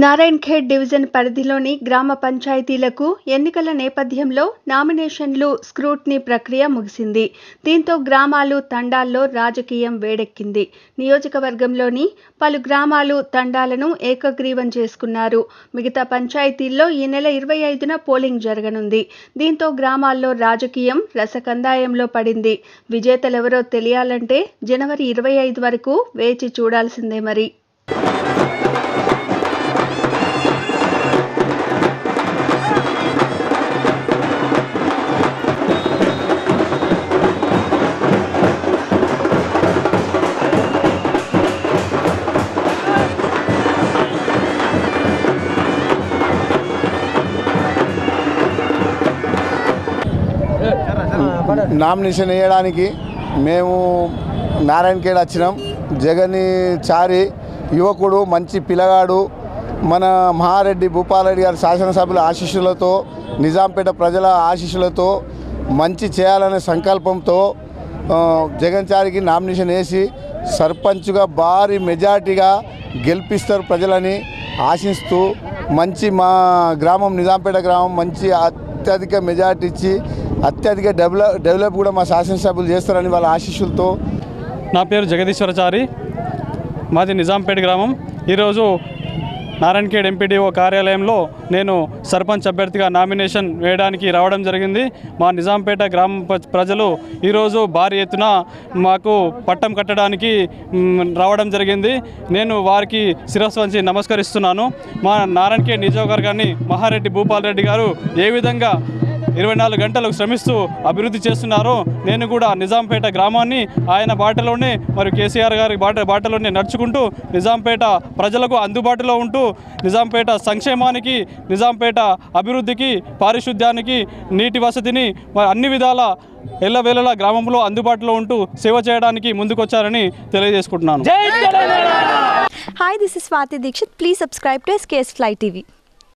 Narayankhed division పరిధిలోని గ్రామ పంచాయతీలకు ఎన్నికల నేపథ్యంలో నామినేషన్లు స్క్రూటినీ ప్రక్రియ ముగిసింది. దీంతో గ్రామాలు, తండాల్లో రాజకీయం వేడెక్కింది. నియోజకవర్గంలోని పలు గ్రామాలు, తండాలను ఏకగ్రీవం చేసుకున్నారు. మిగతా పంచాయతీల్లో ఈ నెల 25న పోలింగ్ జరగనుంది. దీంతో గ్రామాల్లో రాజకీయం రసకందాయంలో పడింది. విజేతలెవరో తెలియాలంటే జనవరి 25 వరకు వేచి చూడాల్సిందే మరి. నామినేషన్ వేయడానికి మేము నారాయణఖేడ్ వచ్చినాం. జగని చారి యువకుడు, మంచి పిల్లగాడు, మన మహారెడ్డి భూపాలరెడ్డి గారి శాసనసభ్యుల ఆశీస్సులతో, నిజాంపేట ప్రజల ఆశీస్సులతో మంచి చేయాలనే సంకల్పంతో జగన్ చారికి నామినేషన్ వేసి సర్పంచ్గా భారీ మెజార్టీగా గెలిపిస్తారు ప్రజలని ఆశిస్తూ, మంచి మా గ్రామం నిజాంపేట గ్రామం మంచి అత్యధిక మెజార్టీ ఇచ్చి అత్యధిక డెవలప్ కూడా మా శాసనసభ్యులు చేస్తారని వాళ్ళ ఆశీస్సులతో. నా పేరు జగదీశ్వరచారి, మాది నిజాంపేట గ్రామం. ఈరోజు నారాయణఖేడ్ ఎంపీడీఓ కార్యాలయంలో నేను సర్పంచ్ అభ్యర్థిగా నామినేషన్ వేయడానికి రావడం జరిగింది. మా నిజాంపేట గ్రామ ప్రజలు ఈరోజు భారీ ఎత్తున మాకు పట్టం కట్టడానికి రావడం జరిగింది. నేను వారికి శిరస్సు వంచి నమస్కరిస్తున్నాను. మా నారాయణఖేడ్ నియోజకవర్గాన్ని మహారెడ్డి భూపాలరెడ్డి గారు ఏ విధంగా 24 గంటలు శ్రమిస్తూ అభివృద్ధి చేస్తున్నారు. నేను కూడా నిజాంపేట గ్రామాన్ని ఆయన బాటలోనే మరియు కేసీఆర్ గారి బాటలోనే నడుచుకుంటూ నిజాంపేట ప్రజలకు అందుబాటులో ఉంటూ నిజాంపేట సంక్షేమానికి, నిజాంపేట అభివృద్ధికి, పారిశుద్ధ్యానికి, నీటి వసతిని అన్ని విధాల ఎల్లవేళలా గ్రామంలో అందుబాటులో ఉంటూ సేవ చేయడానికి ముందుకొచ్చారని తెలియజేసుకుంటున్నాను. Hi, this is Swati Dikshit. Please subscribe to SKS Fly TV.